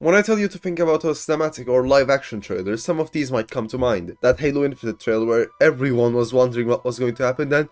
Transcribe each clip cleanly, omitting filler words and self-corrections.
When I tell you to think about a cinematic or live action trailer, some of these might come to mind. That Halo Infinite trailer where everyone was wondering what was going to happen, then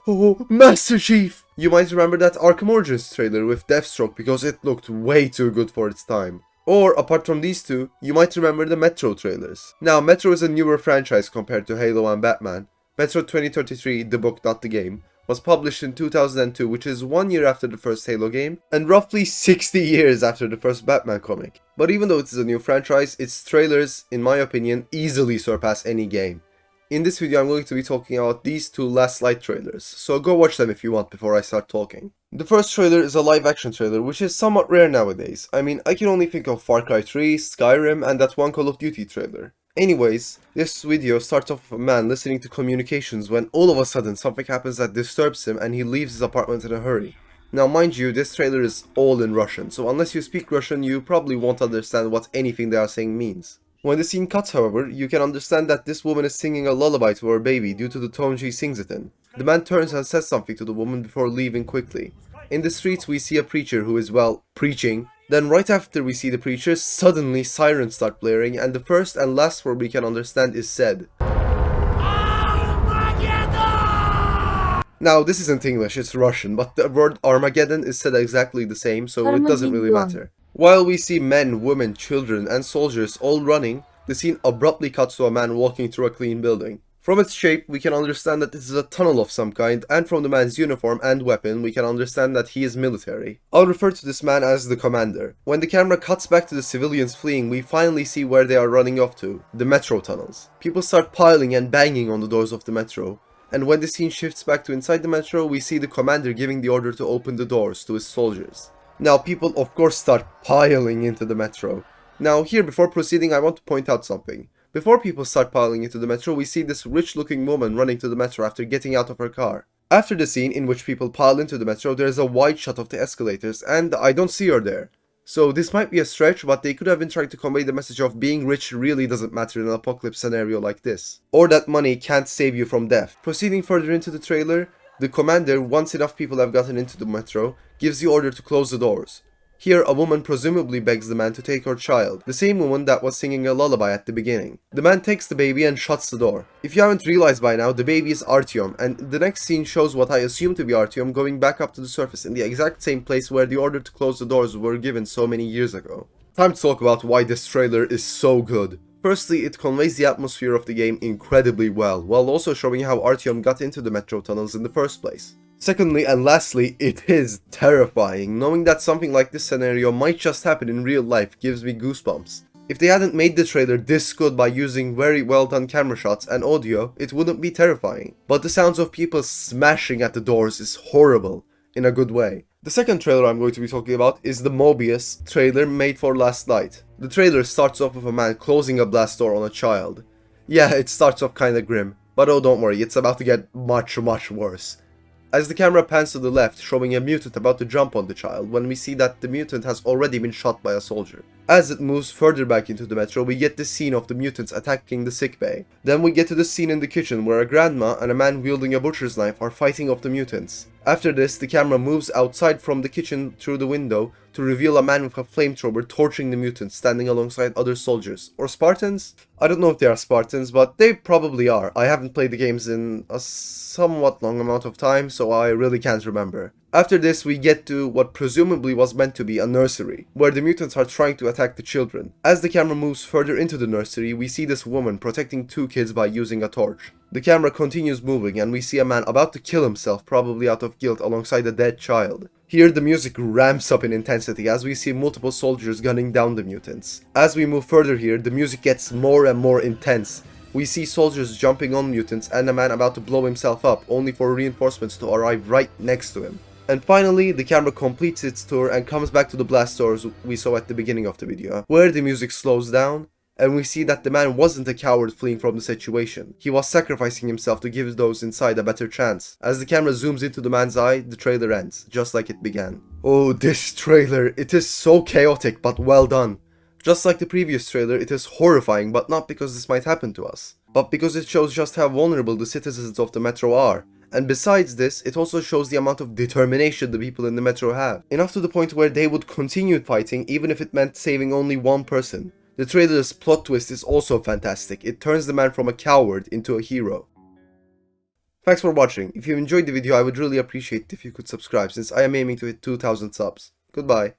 oh, Master Chief! You might remember that Arkham Origins trailer with Deathstroke because it looked way too good for its time. Or, apart from these two, you might remember the Metro trailers. Now, Metro is a newer franchise compared to Halo and Batman. Metro 2033, the book not the game, was published in 2002, which is 1 year after the first Halo game, and roughly 60 years after the first Batman comic. But even though it is a new franchise, its trailers, in my opinion, easily surpass any game. In this video I'm going to be talking about these two Last Light trailers, so go watch them if you want before I start talking. The first trailer is a live action trailer, which is somewhat rare nowadays. I mean, I can only think of Far Cry 3, Skyrim, and that one Call of Duty trailer. Anyways, this video starts off with a man listening to communications when all of a sudden something happens that disturbs him and he leaves his apartment in a hurry. Now mind you, this trailer is all in Russian, so unless you speak Russian you probably won't understand what anything they are saying means. When the scene cuts, however, you can understand that this woman is singing a lullaby to her baby due to the tone she sings it in. The man turns and says something to the woman before leaving quickly. In the streets we see a preacher who is, well, preaching. Then right after we see the preacher, suddenly sirens start blaring and the first and last word we can understand is said. Now this isn't English, it's Russian, but the word Armageddon is said exactly the same, so it doesn't really matter. While we see men, women, children, and soldiers all running, the scene abruptly cuts to a man walking through a clean building. From its shape, we can understand that this is a tunnel of some kind, and from the man's uniform and weapon, we can understand that he is military. I'll refer to this man as the commander. When the camera cuts back to the civilians fleeing, we finally see where they are running off to, the metro tunnels. People start piling and banging on the doors of the metro. And when the scene shifts back to inside the metro, we see the commander giving the order to open the doors to his soldiers. Now people of course start piling into the metro. Now here, before proceeding, I want to point out something. Before people start piling into the metro, we see this rich looking woman running to the metro after getting out of her car. After the scene in which people pile into the metro, there is a wide shot of the escalators and I don't see her there. So this might be a stretch, but they could have been trying to convey the message of being rich really doesn't matter in an apocalypse scenario like this. Or that money can't save you from death. Proceeding further into the trailer, the commander, once enough people have gotten into the metro, gives the order to close the doors. Here, a woman presumably begs the man to take her child, the same woman that was singing a lullaby at the beginning. The man takes the baby and shuts the door. If you haven't realized by now, the baby is Artyom, and the next scene shows what I assume to be Artyom going back up to the surface in the exact same place where the order to close the doors were given so many years ago. Time to talk about why this trailer is so good. Firstly, it conveys the atmosphere of the game incredibly well, while also showing how Artyom got into the metro tunnels in the first place. Secondly and lastly, it is terrifying. Knowing that something like this scenario might just happen in real life gives me goosebumps. If they hadn't made the trailer this good by using very well done camera shots and audio, it wouldn't be terrifying. But the sounds of people smashing at the doors is horrible, in a good way. The second trailer I'm going to be talking about is the Mobius trailer made for Last Light. The trailer starts off with a man closing a blast door on a child. Yeah, it starts off kinda grim, but oh don't worry, it's about to get much worse. As the camera pans to the left, showing a mutant about to jump on the child, when we see that the mutant has already been shot by a soldier. As it moves further back into the metro, we get the scene of the mutants attacking the sickbay. Then we get to the scene in the kitchen where a grandma and a man wielding a butcher's knife are fighting off the mutants. After this, the camera moves outside from the kitchen through the window to reveal a man with a flamethrower torching the mutants standing alongside other soldiers. Or Spartans? I don't know if they are Spartans, but they probably are. I haven't played the games in a somewhat long amount of time, so I really can't remember. After this, we get to what presumably was meant to be a nursery, where the mutants are trying to attack the children. As the camera moves further into the nursery, we see this woman protecting two kids by using a torch. The camera continues moving and we see a man about to kill himself, probably out of guilt, alongside a dead child. Here the music ramps up in intensity as we see multiple soldiers gunning down the mutants. As we move further here, the music gets more and more intense. We see soldiers jumping on mutants and a man about to blow himself up, only for reinforcements to arrive right next to him. And finally, the camera completes its tour and comes back to the blast doors we saw at the beginning of the video, where the music slows down, and we see that the man wasn't a coward fleeing from the situation. He was sacrificing himself to give those inside a better chance. As the camera zooms into the man's eye, the trailer ends, just like it began. Oh, this trailer, it is so chaotic but well done. Just like the previous trailer, it is horrifying, but not because this might happen to us, but because it shows just how vulnerable the citizens of the metro are, And besides this, it also shows the amount of determination the people in the metro have. Enough to the point where they would continue fighting even if it meant saving only one person. The trailer's plot twist is also fantastic. It turns the man from a coward into a hero. Thanks for watching. If you enjoyed the video, I would really appreciate it if you could subscribe, since I am aiming to hit 2000 subs. Goodbye.